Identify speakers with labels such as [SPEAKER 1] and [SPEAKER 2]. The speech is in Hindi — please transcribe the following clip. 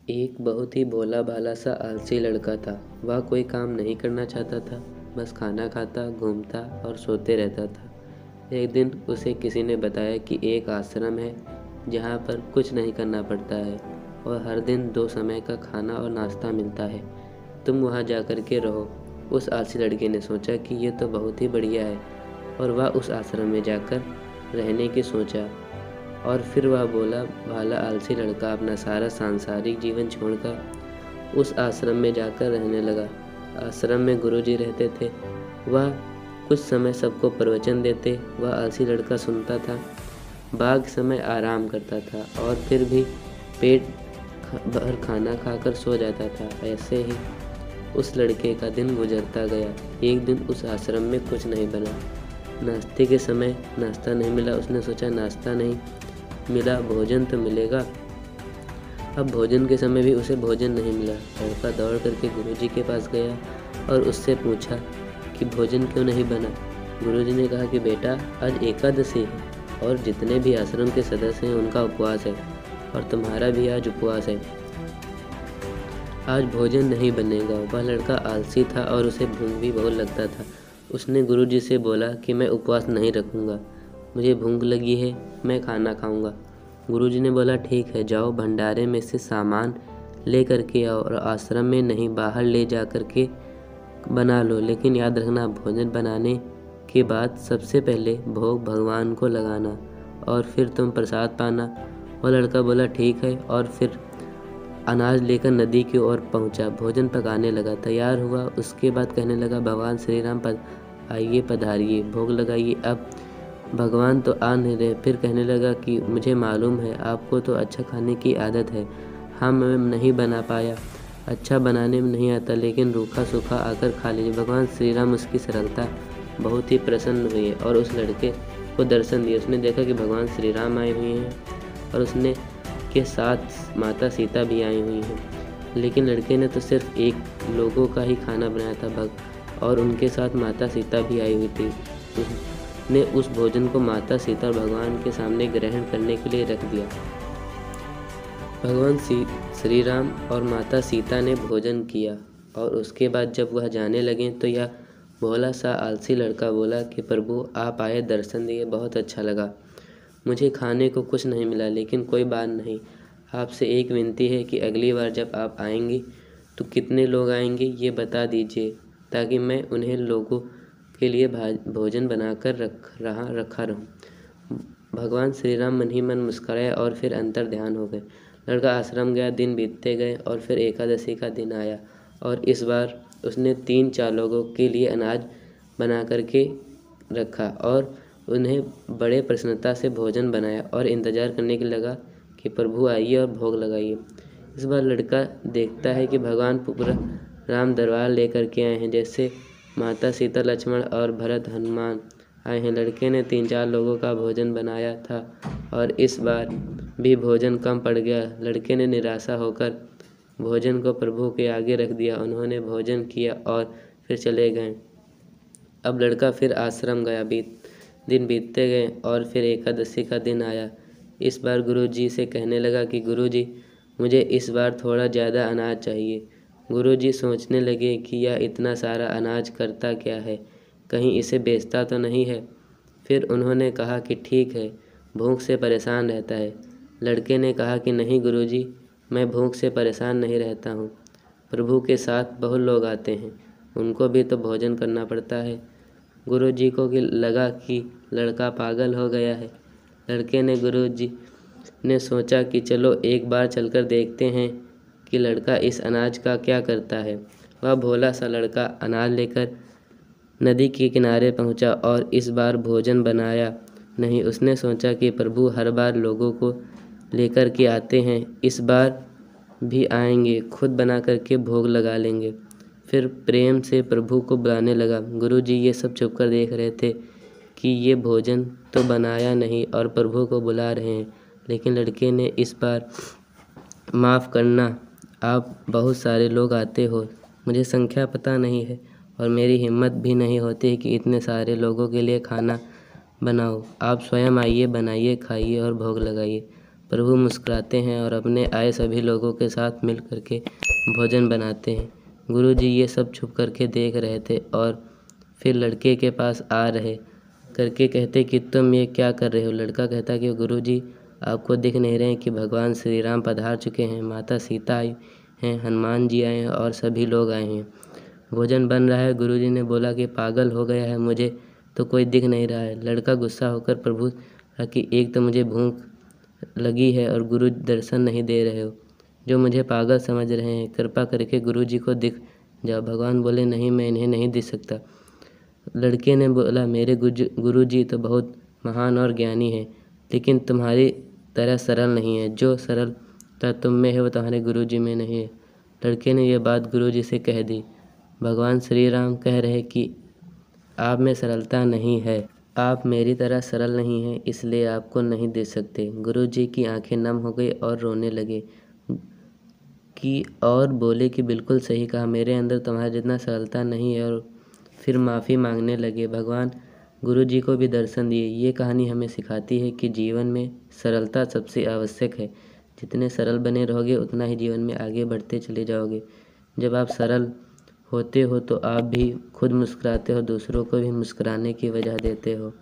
[SPEAKER 1] एक बहुत ही भोला भाला सा आलसी लड़का था। वह कोई काम नहीं करना चाहता था, बस खाना खाता, घूमता और सोते रहता था। एक दिन उसे किसी ने बताया कि एक आश्रम है जहाँ पर कुछ नहीं करना पड़ता है और हर दिन 2 समय का खाना और नाश्ता मिलता है। तुम वहाँ जाकर के रहो। उस आलसी लड़के ने सोचा कि ये तो बहुत ही बढ़िया है और वह उस आश्रम में जाकर रहने की सोचा। और फिर वह भोला भाला आलसी लड़का अपना सारा सांसारिक जीवन छोड़कर उस आश्रम में जाकर रहने लगा। आश्रम में गुरुजी रहते थे। वह कुछ समय सबको प्रवचन देते। वह आलसी लड़का सुनता था, बाकी समय आराम करता था और फिर भी पेट भर खाना खाकर सो जाता था। ऐसे ही उस लड़के का दिन गुजरता गया। एक दिन उस आश्रम में कुछ नहीं बना। नाश्ते के समय नाश्ता नहीं मिला। उसने सोचा नाश्ता नहीं मिला, भोजन तो मिलेगा। अब भोजन के समय भी उसे भोजन नहीं मिला। लड़का दौड़ करके गुरुजी के पास गया और उससे पूछा कि भोजन क्यों नहीं बना। गुरुजी ने कहा कि बेटा, आज एकादशी है और जितने भी आश्रम के सदस्य हैं उनका उपवास है और तुम्हारा भी आज उपवास है। आज भोजन नहीं बनेगा। वह लड़का आलसी था और उसे भूख भी बहुत लगता था। उसने गुरुजी से बोला कि मैं उपवास नहीं रखूँगा, मुझे भूख लगी है, मैं खाना खाऊंगा। गुरुजी ने बोला ठीक है, जाओ भंडारे में से सामान ले करके आओ और आश्रम में नहीं बाहर ले जा कर के बना लो, लेकिन याद रखना भोजन बनाने के बाद सबसे पहले भोग भगवान को लगाना और फिर तुम प्रसाद पाना। वह लड़का बोला ठीक है और फिर अनाज लेकर नदी की ओर पहुंचा। भोजन पकाने लगा, तैयार हुआ। उसके बाद कहने लगा भगवान श्री राम आइए पधारिए, भोग लगाइए। अब भगवान तो आ नहीं रहे। फिर कहने लगा कि मुझे मालूम है आपको तो अच्छा खाने की आदत है। हाँ, मैं नहीं बना पाया, अच्छा बनाने में नहीं आता, लेकिन रूखा सूखा आकर खा लीजिए। भगवान श्री राम उसकी सरलता बहुत ही प्रसन्न हुए और उस लड़के को दर्शन दिए। उसने देखा कि भगवान श्री राम आए हुए हैं और उसने के साथ माता सीता भी आई हुई हैं, लेकिन लड़के ने तो सिर्फ एक लोगों का ही खाना बनाया था और उनके साथ माता सीता भी आई हुई थी। उसने उस भोजन को माता सीता और भगवान के सामने ग्रहण करने के लिए रख दिया। भगवान श्री राम और माता सीता ने भोजन किया और उसके बाद जब वह जाने लगे तो यह भोला सा आलसी लड़का बोला कि प्रभु आप आए, दर्शन दिए, बहुत अच्छा लगा। मुझे खाने को कुछ नहीं मिला, लेकिन कोई बात नहीं। आपसे एक विनती है कि अगली बार जब आप आएंगे तो कितने लोग आएंगे ये बता दीजिए, ताकि मैं उन्हें लोगों के लिए भोजन बनाकर रखा रहूं। भगवान श्री राम मन ही मन मुस्कुराए और फिर अंतर ध्यान हो गए। लड़का आश्रम गया, दिन बीतते गए और फिर एकादशी का दिन आया और इस बार उसने 3-4 लोगों के लिए अनाज बना करके रखा और उन्हें बड़े प्रसन्नता से भोजन बनाया और इंतज़ार करने के लगा कि प्रभु आइए और भोग लगाइए। इस बार लड़का देखता है कि भगवान पूरा राम दरबार लेकर के आए हैं, जैसे माता सीता, लक्ष्मण और भरत, हनुमान आए हैं। लड़के ने 3-4 लोगों का भोजन बनाया था और इस बार भी भोजन कम पड़ गया। लड़के ने निराशा होकर भोजन को प्रभु के आगे रख दिया। उन्होंने भोजन किया और फिर चले गए। अब लड़का फिर आश्रम गया। दिन बीतते गए और फिर एकादशी का दिन आया। इस बार गुरुजी से कहने लगा कि गुरुजी, मुझे इस बार थोड़ा ज़्यादा अनाज चाहिए। गुरुजी सोचने लगे कि यह इतना सारा अनाज करता क्या है, कहीं इसे बेचता तो नहीं है। फिर उन्होंने कहा कि ठीक है, भूख से परेशान रहता है। लड़के ने कहा कि नहीं गुरुजी, मैं भूख से परेशान नहीं रहता हूँ। प्रभु के साथ बहुत लोग आते हैं, उनको भी तो भोजन करना पड़ता है। गुरुजी को लगा कि लड़का पागल हो गया है। लड़के ने गुरुजी ने सोचा कि चलो एक बार चलकर देखते हैं कि लड़का इस अनाज का क्या करता है। वह भोला सा लड़का अनाज लेकर नदी के किनारे पहुंचा और इस बार भोजन बनाया नहीं। उसने सोचा कि प्रभु हर बार लोगों को लेकर के आते हैं, इस बार भी आएंगे, खुद बना करके भोग लगा लेंगे। फिर प्रेम से प्रभु को बुलाने लगा। गुरुजी ये सब चुपकर देख रहे थे कि ये भोजन तो बनाया नहीं और प्रभु को बुला रहे हैं, लेकिन लड़के ने इस बार माफ़ करना, आप बहुत सारे लोग आते हो, मुझे संख्या पता नहीं है और मेरी हिम्मत भी नहीं होती कि इतने सारे लोगों के लिए खाना बनाओ। आप स्वयं आइए, बनाइए, खाइए और भोग लगाइए। प्रभु मुस्कुराते हैं और अपने आए सभी लोगों के साथ मिल करके भोजन बनाते हैं। गुरुजी ये सब छुप करके देख रहे थे और फिर लड़के के पास आ रहे करके कहते कि तुम ये क्या कर रहे हो। लड़का कहता कि गुरुजी आपको दिख नहीं रहे हैं कि भगवान श्री राम पधार चुके हैं, माता सीता आई हैं, हनुमान जी आए हैं और सभी लोग आए हैं। भोजन बन रहा है। गुरुजी ने बोला कि पागल हो गया है, मुझे तो कोई दिख नहीं रहा है। लड़का गुस्सा होकर प्रभु कि एक तो मुझे भूख लगी है और गुरु दर्शन नहीं दे रहे हो, जो मुझे पागल समझ रहे हैं, कृपा करके गुरुजी को दिख जाओ। भगवान बोले नहीं, मैं इन्हें नहीं दिख सकता। लड़के ने बोला मेरे गुरुजी तो बहुत महान और ज्ञानी हैं, लेकिन तुम्हारी तरह सरल नहीं है। जो सरलता तुम में है वो तुम्हारे गुरुजी में नहीं है। लड़के ने यह बात गुरुजी से कह दी। भगवान श्री राम कह रहे कि आप में सरलता नहीं है, आप मेरी तरह सरल नहीं हैं, इसलिए आपको नहीं दे सकते। गुरुजी की आंखें नम हो गई और रोने लगे और बोले कि बिल्कुल सही कहा, मेरे अंदर तुम्हारे जितना सरलता नहीं है। और फिर माफ़ी मांगने लगे। भगवान गुरुजी को भी दर्शन दिए। ये कहानी हमें सिखाती है कि जीवन में सरलता सबसे आवश्यक है। जितने सरल बने रहोगे उतना ही जीवन में आगे बढ़ते चले जाओगे। जब आप सरल होते हो तो आप भी खुद मुस्कुराते हो, दूसरों को भी मुस्कुराने की वजह देते हो।